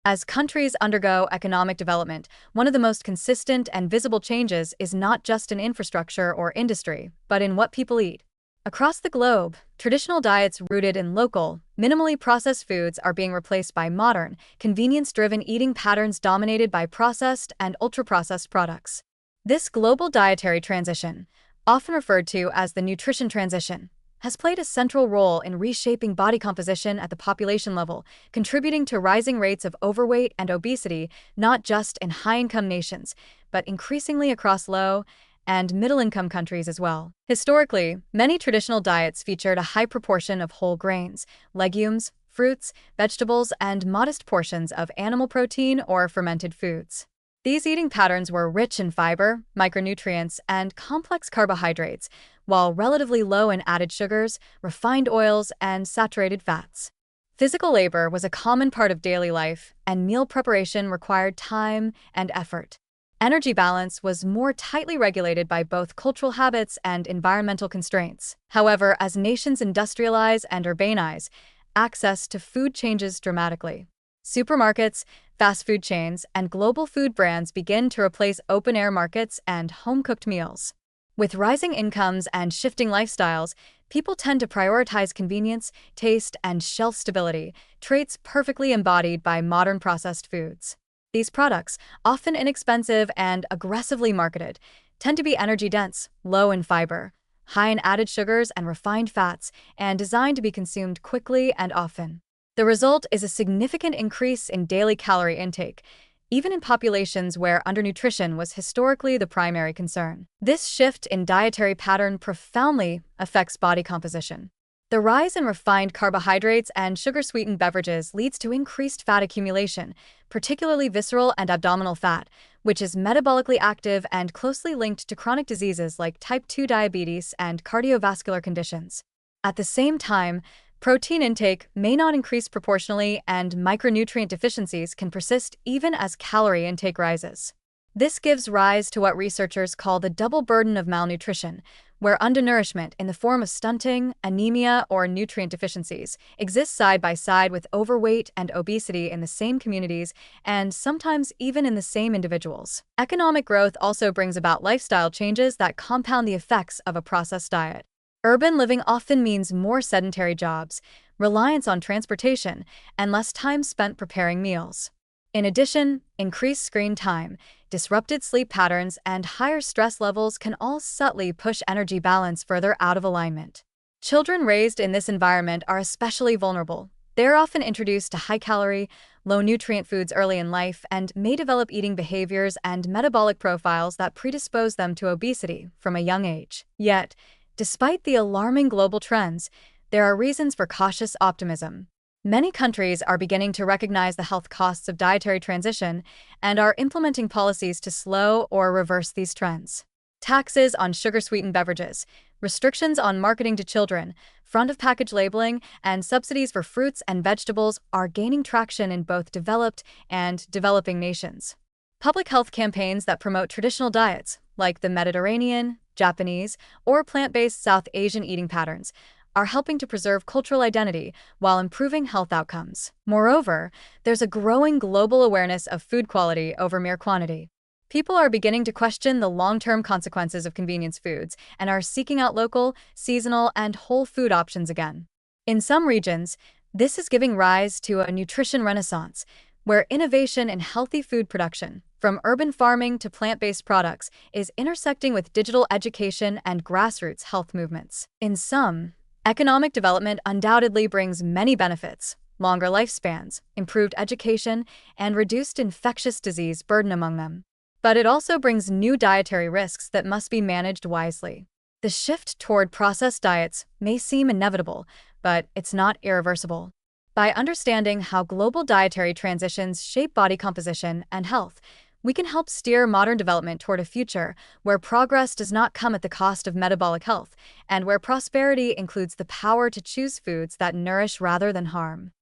As countries undergo economic development, one of the most consistent and visible changes is not just in infrastructure or industry, but in what people eat. Across the globe, traditional diets rooted in local, minimally processed foods are being replaced by modern, convenience-driven eating patterns dominated by processed and ultra-processed products. This global dietary transition, often referred to as the nutrition transition, has played a central role in reshaping body composition at the population level, contributing to rising rates of overweight and obesity not just in high-income nations, but increasingly across low and middle-income countries as well. Historically, many traditional diets featured a high proportion of whole grains, legumes, fruits, vegetables, and modest portions of animal protein or fermented foods. These eating patterns were rich in fiber, micronutrients, and complex carbohydrates, while relatively low in added sugars, refined oils, and saturated fats. Physical labor was a common part of daily life, and meal preparation required time and effort. Energy balance was more tightly regulated by both cultural habits and environmental constraints. However, as nations industrialize and urbanize, access to food changes dramatically. Supermarkets, fast food chains, and global food brands begin to replace open-air markets and home-cooked meals. With rising incomes and shifting lifestyles, people tend to prioritize convenience, taste, and shelf stability, traits perfectly embodied by modern processed foods. These products, often inexpensive and aggressively marketed, tend to be energy-dense, low in fiber, high in added sugars and refined fats, and designed to be consumed quickly and often. The result is a significant increase in daily calorie intake, even in populations where undernutrition was historically the primary concern. This shift in dietary pattern profoundly affects body composition. The rise in refined carbohydrates and sugar-sweetened beverages leads to increased fat accumulation, particularly visceral and abdominal fat, which is metabolically active and closely linked to chronic diseases like type 2 diabetes and cardiovascular conditions. At the same time, protein intake may not increase proportionally, and micronutrient deficiencies can persist even as calorie intake rises. This gives rise to what researchers call the double burden of malnutrition, where undernourishment in the form of stunting, anemia, or nutrient deficiencies exists side by side with overweight and obesity in the same communities and sometimes even in the same individuals. Economic growth also brings about lifestyle changes that compound the effects of a processed diet. Urban living often means more sedentary jobs, reliance on transportation, and less time spent preparing meals. In addition, increased screen time, disrupted sleep patterns, and higher stress levels can all subtly push energy balance further out of alignment. Children raised in this environment are especially vulnerable. They are often introduced to high-calorie, low-nutrient foods early in life and may develop eating behaviors and metabolic profiles that predispose them to obesity from a young age. Yet, despite the alarming global trends, there are reasons for cautious optimism. Many countries are beginning to recognize the health costs of dietary transition and are implementing policies to slow or reverse these trends. Taxes on sugar-sweetened beverages, restrictions on marketing to children, front-of-package labeling, and subsidies for fruits and vegetables are gaining traction in both developed and developing nations. Public health campaigns that promote traditional diets, like the Mediterranean, Japanese, or plant-based South Asian eating patterns, are helping to preserve cultural identity while improving health outcomes. Moreover, there's a growing global awareness of food quality over mere quantity. People are beginning to question the long-term consequences of convenience foods and are seeking out local, seasonal, and whole food options again. In some regions, this is giving rise to a nutrition renaissance, where innovation in healthy food production, from urban farming to plant-based products, is intersecting with digital education and grassroots health movements. In sum, economic development undoubtedly brings many benefits: longer lifespans, improved education, and reduced infectious disease burden among them. But it also brings new dietary risks that must be managed wisely. The shift toward processed diets may seem inevitable, but it's not irreversible. By understanding how global dietary transitions shape body composition and health, we can help steer modern development toward a future where progress does not come at the cost of metabolic health, and where prosperity includes the power to choose foods that nourish rather than harm.